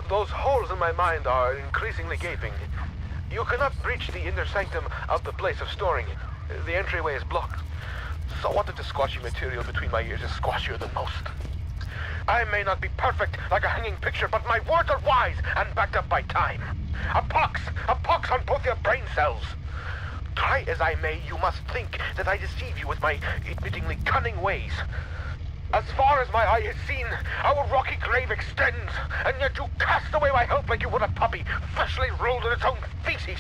Those holes in my mind are increasingly gaping. You cannot breach the inner sanctum of the place of storing. The entryway is blocked. So what if the squashy material between my ears is squashier than most? I may not be perfect like a hanging picture, but my words are wise and backed up by time. A pox on both your brain cells. Try as I may, you must think that I deceive you with my admittingly cunning ways. As far as my eye has seen, our rocky grave extends, and yet you cast away my help like you would a puppy freshly rolled in its own feces.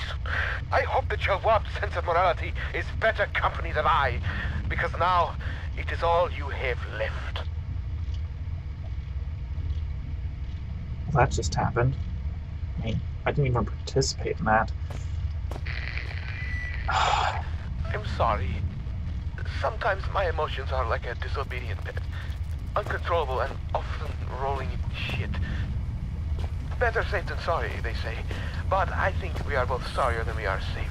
I hope that your warped sense of morality is better company than I, because now it is all you have left. Well, that just happened. I mean, I didn't even participate in that. I'm sorry. Sometimes my emotions are like a disobedient pet. Uncontrollable and often rolling in shit. Better safe than sorry, they say. But I think we are both sorrier than we are safe.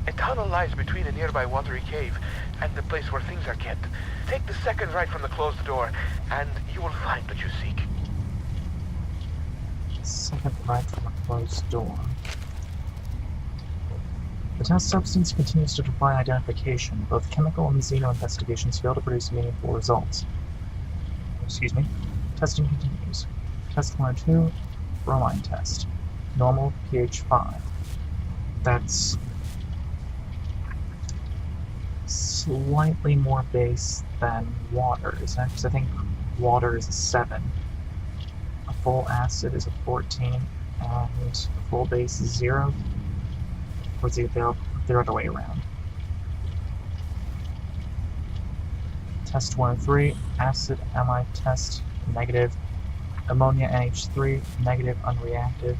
A tunnel lies between a nearby watery cave and the place where things are kept. Take the second right from the closed door, and you will find what you seek. Second right from a closed door. The test substance continues to defy identification. Both chemical and xeno investigations fail to produce meaningful results. Excuse me. Testing continues. Test 102, bromine test. Normal, pH 5. That's slightly more base than water, isn't it? Because I think water is a 7. A full acid is a 14, and a full base is 0. Or is it the other way around? Test 103, acid amide test, negative. Ammonia NH3, negative, unreactive.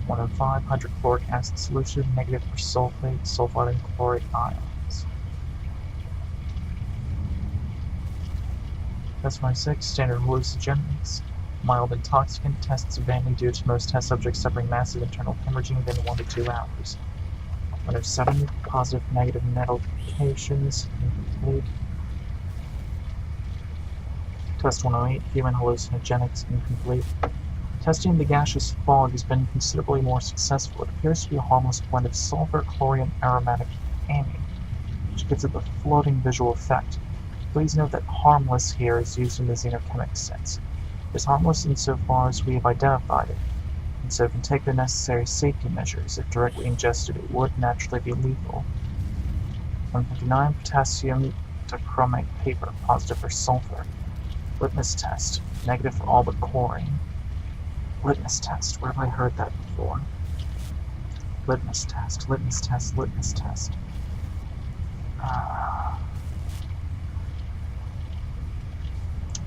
105, hydrochloric acid solution, negative for sulfate, sulfide, and chloride ions. Test 106, standard hallucinogens. Mild intoxicant, tests abandoned due to most test subjects suffering massive internal hemorrhaging within 1 to 2 hours. 107, positive, negative medications, incomplete. Test 108, human hallucinogenics, incomplete. Testing the gaseous fog has been considerably more successful. It appears to be a harmless blend of sulfur, chlorine, aromatic amine, which gives it the floating visual effect. Please note that harmless here is used in the xenochemic sense. It is harmless insofar as we have identified it, and so can take the necessary safety measures. If directly ingested, it would naturally be lethal. 159, potassium dichromate paper, positive for sulfur. Litmus test, negative for all but chlorine. Litmus test, where have I heard that before? Litmus test, litmus test, litmus test.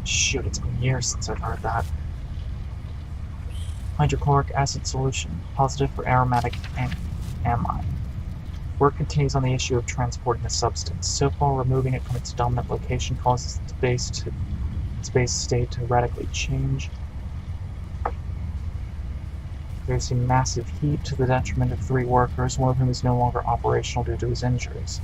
Shoot, it's been years since I've heard that. Hydrochloric acid solution, positive for aromatic amine. Work continues on the issue of transporting the substance. So far, removing it from its dominant location causes its base state to radically change, producing massive heat to the detriment of 3 workers, one of whom is no longer operational due to his injuries.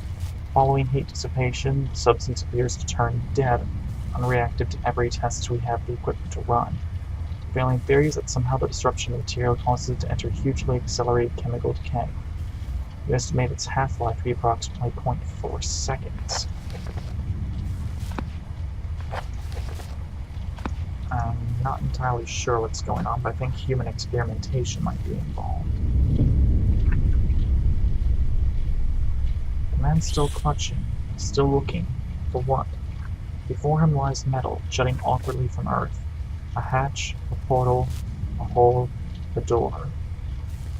Following heat dissipation, the substance appears to turn dead, unreactive to every test we have the equipment to run. The prevailing theory is that somehow the disruption of the material causes it to enter hugely accelerated chemical decay. We estimate its half-life to be approximately 0.4 seconds. I'm not entirely sure what's going on, but I think human experimentation might be involved. The man's still clutching, still looking. For what? Before him lies metal, jutting awkwardly from earth. A hatch, a portal, a hole, a door.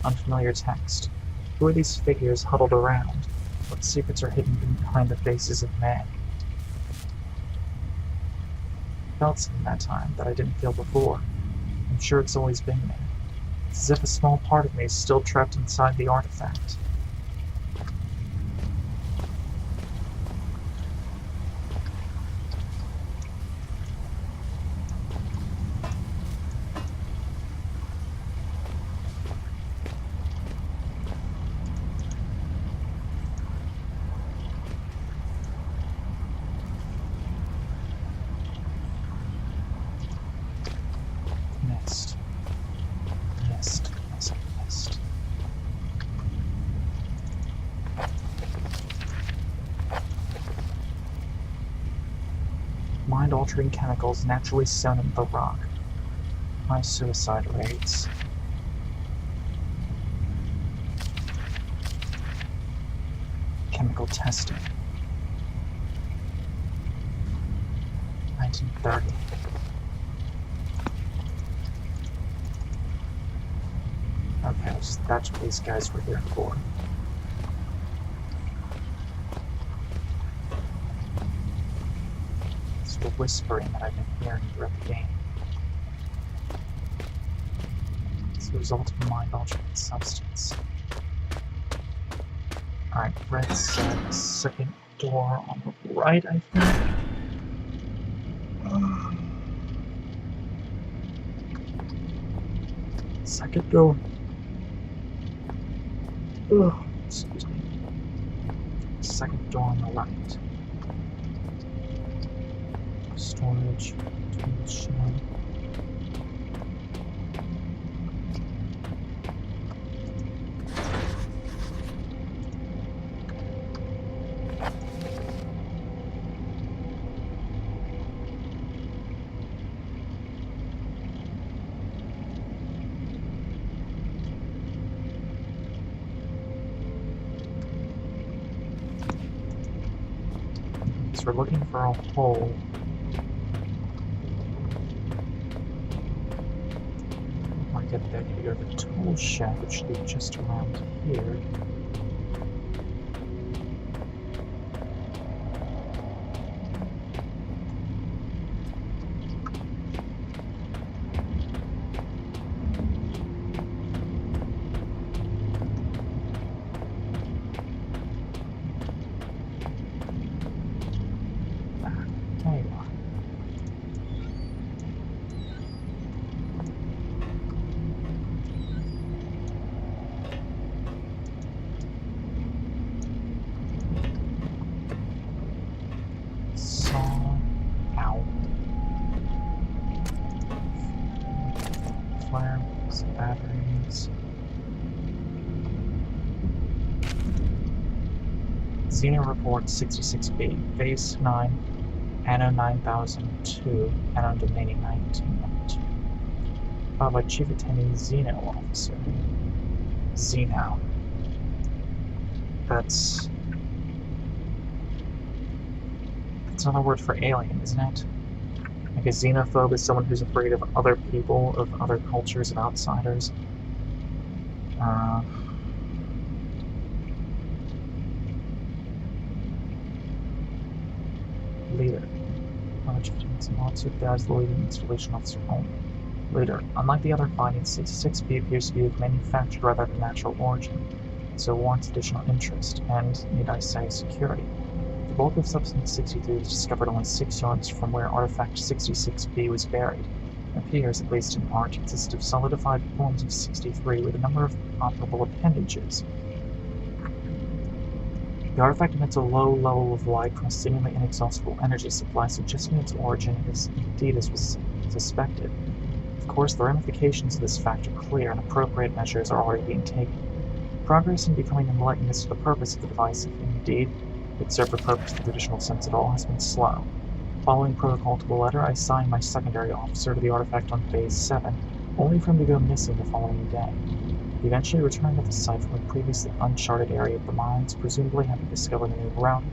Unfamiliar text. Who are these figures huddled around? What secrets are hidden behind the faces of men? I felt something that time that I didn't feel before. I'm sure it's always been there. It's as if a small part of me is still trapped inside the artifact. Next, life-altering chemicals naturally sown in the rock. High suicide rates. Chemical testing. 1930. Okay, so that's what these guys were here for. It's the whispering that I've been hearing throughout the game. It's the result of a mind-altering substance. Alright, Red said second door on the right, I think. Second door. Ugh, excuse me. Second door on the right. Storage, tool shed. We're looking for a hole. Before I get there, I need to go to the tool shed, which should be just around here. Batteries. Xeno report 66B, Phase 9, Anno 9002, Anno Domain 1992. Filed by Chief Attending Xeno Officer. Xeno. That's another word for alien, isn't it? Like a xenophobe is someone who's afraid of other people, of other cultures, of outsiders. Leader. Knowledge of humans and lots of guys, the leading installation officer only. Leader. Unlike the other findings, 66B appears to be of manufactured rather than natural origin, so warrants additional interest, and, need I say, security. The bulk of Substance 63 was discovered only 6 yards from where Artifact 66B was buried. It appears, at least in part, to consist of solidified forms of 63 with a number of operable appendages. The artifact emits a low level of light from a seemingly inexhaustible energy supply, suggesting its origin is indeed as was suspected. Of course, the ramifications of this fact are clear, and appropriate measures are already being taken. Progress in becoming enlightened as to the purpose of the device, if indeed it served a purpose in the traditional sense at all, has been slow. Following protocol to the letter, I assigned my secondary officer to the artifact on Phase 7, only for him to go missing the following day. He eventually returned to the site from a previously uncharted area of the mines, presumably having discovered a new route,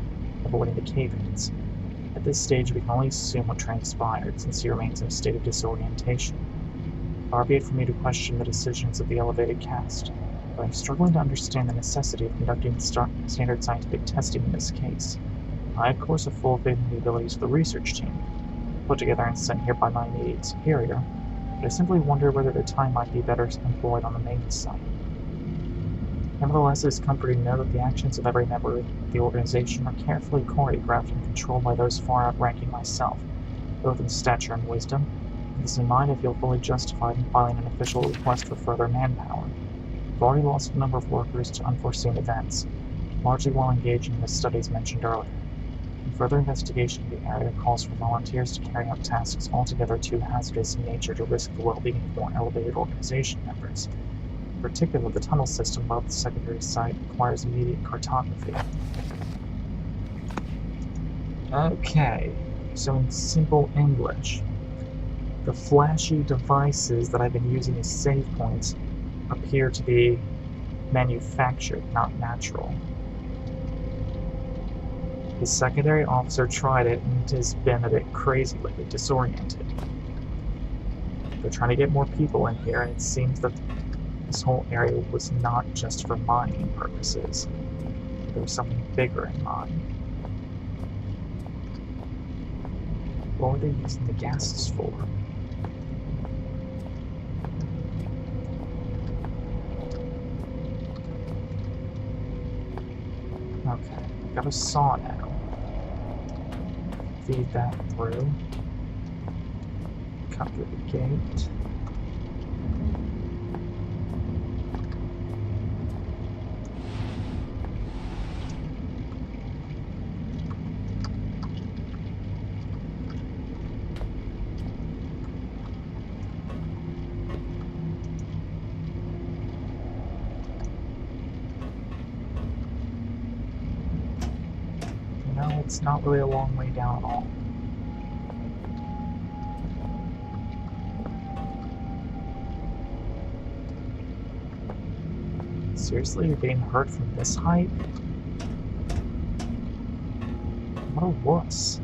avoiding the cave-ins. At this stage, we can only assume what transpired, since he remains in a state of disorientation. Far be it for me to question the decisions of the elevated caste, but I'm struggling to understand the necessity of conducting standard scientific testing in this case. I, of course, have full faith in the abilities of the research team, put together and sent here by my immediate superior, but I simply wonder whether their time might be better employed on the main site. Nevertheless, it is comforting to know that the actions of every member of the organization are carefully choreographed and controlled by those far outranking myself, both in stature and wisdom. With this in mind, I feel fully justified in filing an official request for further manpower. I've already lost a number of workers to unforeseen events, largely while engaging in the studies mentioned earlier. And further investigation of the area calls for volunteers to carry out tasks altogether too hazardous in nature to risk the well-being of more elevated organization members. In particular, the tunnel system above the secondary site requires immediate cartography. Okay. So in simple English, the flashy devices that I've been using as save points appear to be manufactured, not natural. The secondary officer tried it and has been a bit crazy lately, disoriented. They're trying to get more people in here, and it seems that this whole area was not just for mining purposes. There was something bigger in mind. What were they using the gases for? Okay, got a saw now. Feed that through. Cut through the gate. It's not really a long way down at all. Seriously, you're getting hurt from this height? What a wuss.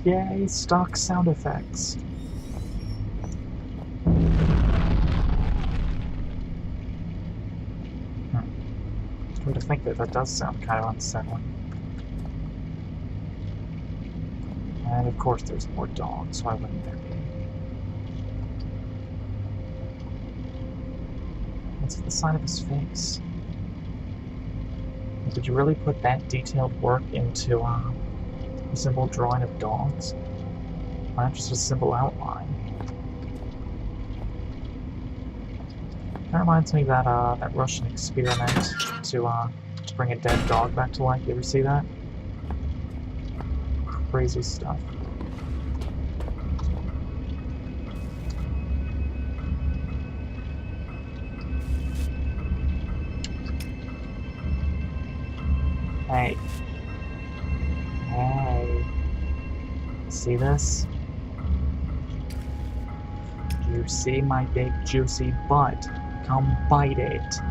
Yay, stock sound effects. Come to think that that does sound kind of unsettling. And of course there's more dogs, why wouldn't there be? What's the sign of his face? Did you really put that detailed work into a simple drawing of dogs? Why not just a simple outline? That reminds me of that Russian experiment to bring a dead dog back to life. You ever see that? Crazy stuff. Hey. Hey. See this? Do you see my big juicy butt? Come bite it.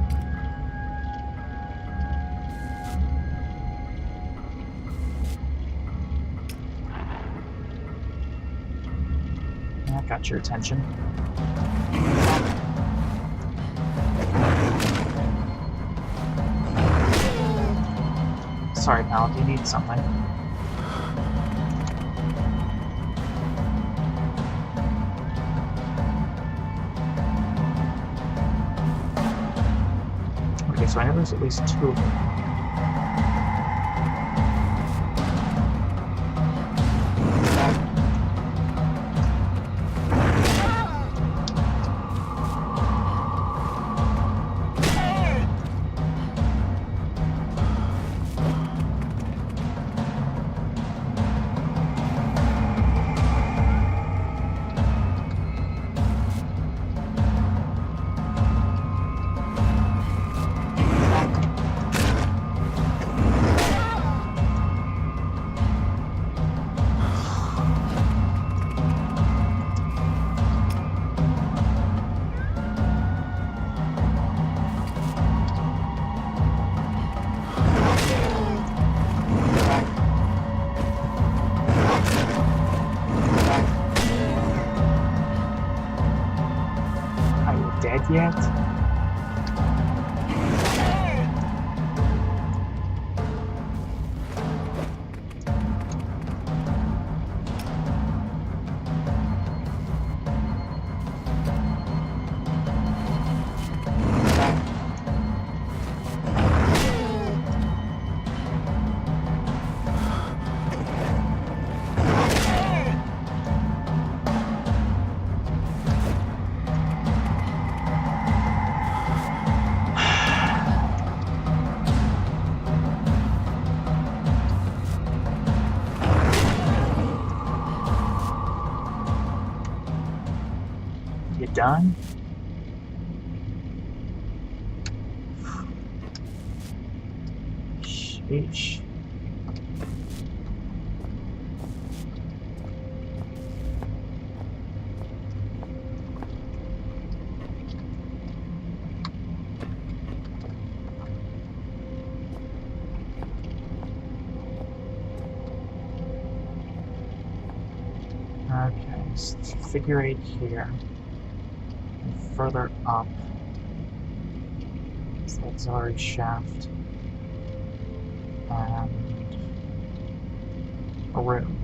That got your attention. Sorry, pal, do you need something? Okay, so I know there's at least two of them. Dead yet? done? Sheesh. Okay, so figure 8 here. And further up is the auxiliary shaft. And a room.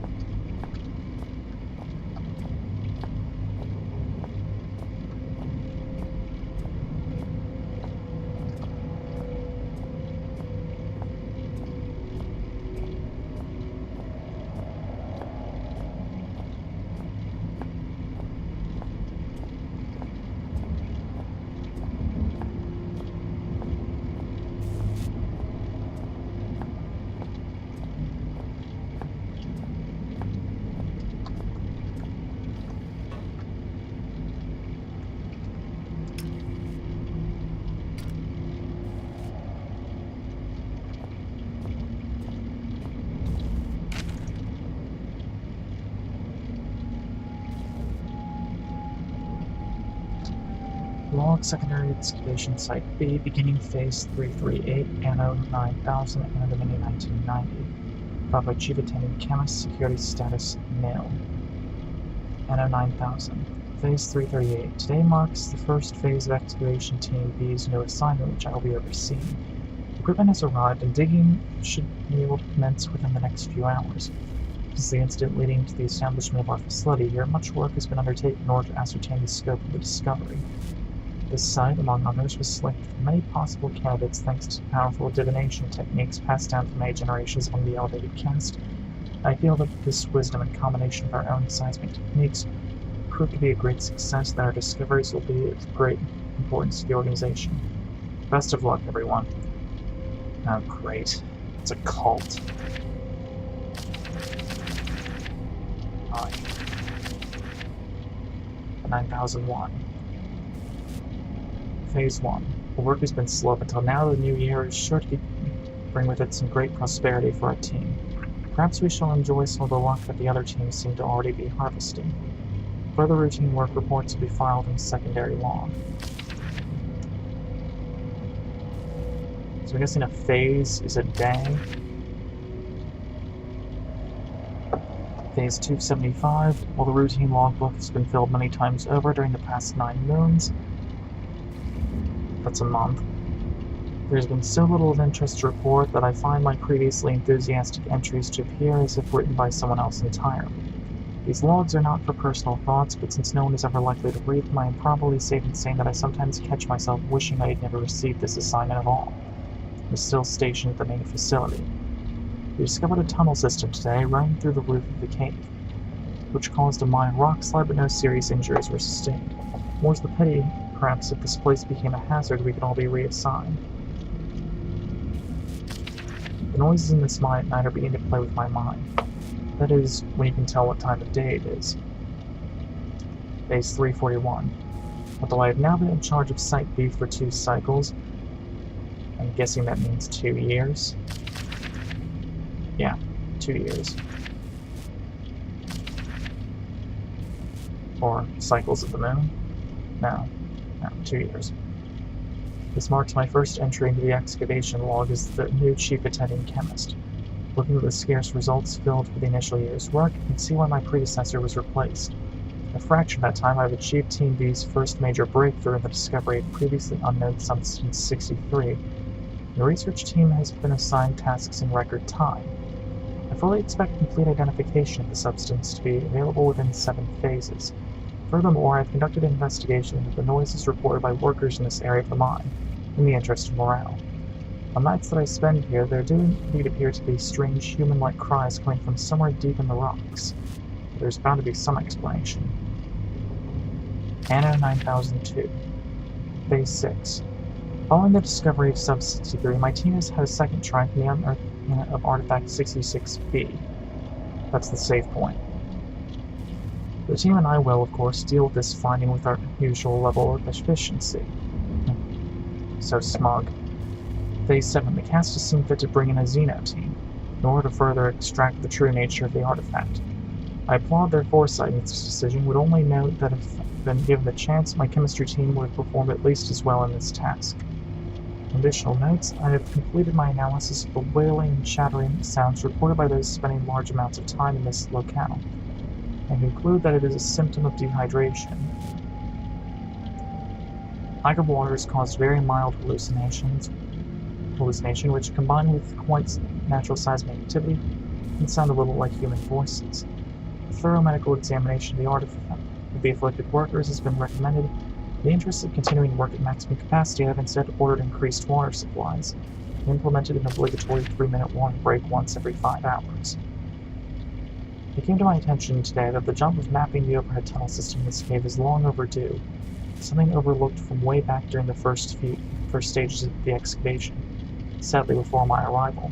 Log Secondary Excavation Site B, beginning phase 338, Anno 9000, Anno 1990. Filed by Chief Attendant Chemist, security status nil. Anno 9000. Phase 338. Today marks the first phase of Excavation Team B's new assignment, which I will be overseeing. Equipment has arrived, and digging should be able to commence within the next few hours. Since the incident leading to the establishment of our facility here, much work has been undertaken in order to ascertain the scope of the discovery. This site, among others, was selected from many possible candidates thanks to powerful divination techniques passed down from many generations among the elevated caste. I feel that this wisdom and combination of our own seismic techniques proved to be a great success, that our discoveries will be of great importance to the organization. Best of luck, everyone. Oh, great. It's a cult. 9001. Phase 1. The work has been slow up until now. The new year is sure to bring with it some great prosperity for our team. Perhaps we shall enjoy some of the luck that the other teams seem to already be harvesting. Further routine work reports will be filed in secondary log. So I'm guessing a phase is a day. Phase 275. While the routine logbook has been filled many times over during the past 9 moons, that's a month, there's been so little of interest to report that I find my previously enthusiastic entries to appear as if written by someone else entirely. These logs are not for personal thoughts, but since no one is ever likely to read them, I am probably safe in saying that I sometimes catch myself wishing I had never received this assignment at all. I was still stationed at the main facility. We discovered a tunnel system today running through the roof of the cave, which caused a minor rock slide, but no serious injuries were sustained. More's the pity, perhaps if this place became a hazard, we could all be reassigned. The noises in this mine at night are beginning to play with my mind. That is, when you can tell what time of day it is. Phase 341. Although I have now been in charge of Site B for 2 cycles, I'm guessing that means 2 years. Yeah, 2 years. Or cycles of the moon? No, 2 years. This marks my first entry into the excavation log as the new chief attending chemist. Looking at the scarce results filled for the initial year's work, you can see why my predecessor was replaced. In a fraction of that time, I've achieved Team B's first major breakthrough in the discovery of previously unknown substance 63. The research team has been assigned tasks in record time. I fully expect complete identification of the substance to be available within 7 phases. Furthermore, I've conducted an investigation into the noises reported by workers in this area of the mine, in the interest of morale. On nights that I spend here, there do indeed appear to be strange human-like cries coming from somewhere deep in the rocks. There's bound to be some explanation. Anno 9002. Phase 6. Following the discovery of Sub-63, my team has had a second try from the unearthment of Artifact 66B. That's the save point. The team and I will, of course, deal with this finding with our usual level of efficiency. So smug. Phase 7. The cast has seen fit to bring in a Xeno team, in order to further extract the true nature of the artifact. I applaud their foresight in this decision, would only note that if been given the chance, my chemistry team would have performed at least as well in this task. Additional notes: I have completed my analysis of the wailing and chattering sounds reported by those spending large amounts of time in this locale, and conclude that it is a symptom of dehydration. Lack of water has caused very mild hallucination, which, combined with quite natural seismic activity, can sound a little like human voices. A thorough medical examination of the artifact of the afflicted workers has been recommended. In the interest of continuing work at maximum capacity, I have instead ordered increased water supplies and implemented an obligatory 3-minute water break once every 5 hours. It came to my attention today that the job of mapping the overhead tunnel system in this cave is long overdue, something overlooked from way back during the first stages of the excavation, sadly before my arrival,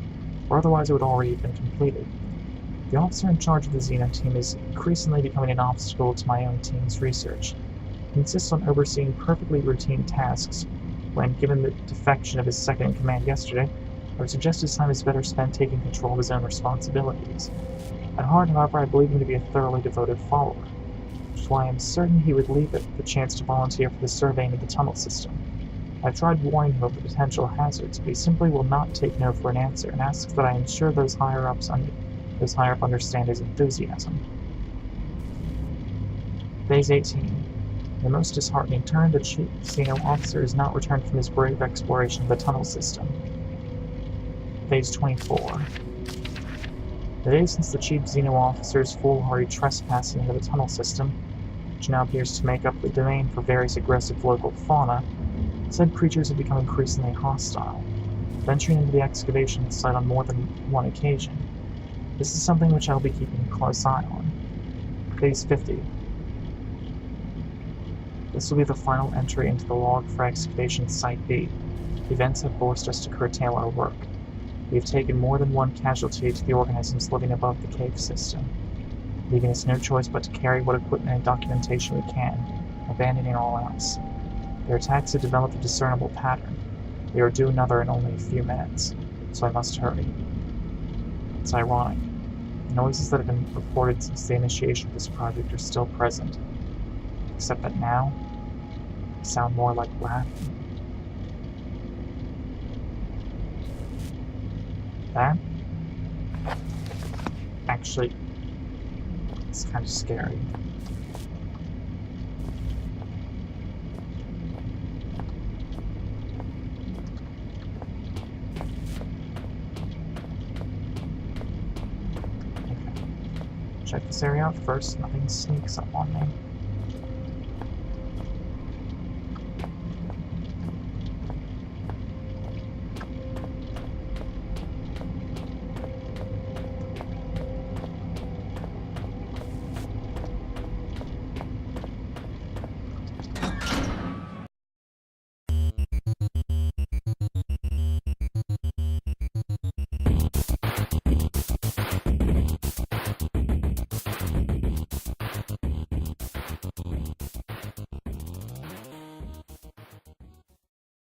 or otherwise it would already have been completed. The officer in charge of the Xeno team is increasingly becoming an obstacle to my own team's research. He insists on overseeing perfectly routine tasks. When given the defection of his second-in-command yesterday, I would suggest his time is better spent taking control of his own responsibilities. At heart, however, I believe him to be a thoroughly devoted follower, which is why I am certain he would leap at the chance to volunteer for the surveying of the tunnel system. I've tried warning him of the potential hazards, but he simply will not take no for an answer, and asks that I ensure those higher up understand his enthusiasm. Phase 18. In the most disheartening turn, the chief Xeno officer has not returned from his brave exploration of the tunnel system. Phase 24. The day since the chief Xeno officer's foolhardy trespassing into the tunnel system, which now appears to make up the domain for various aggressive local fauna, said creatures have become increasingly hostile, venturing into the excavation site on more than one occasion. This is something which I will be keeping a close eye on. Phase 50. This will be the final entry into the log for excavation Site B. The events have forced us to curtail our work. We have taken more than one casualty to the organisms living above the cave system, leaving us no choice but to carry what equipment and documentation we can, abandoning all else. Their attacks have developed a discernible pattern. They are due another in only a few minutes, so I must hurry. It's ironic. The noises that have been reported since the initiation of this project are still present, except that now they sound more like laughing. That actually is kind of scary. Okay. Check this area out first, nothing sneaks up on me.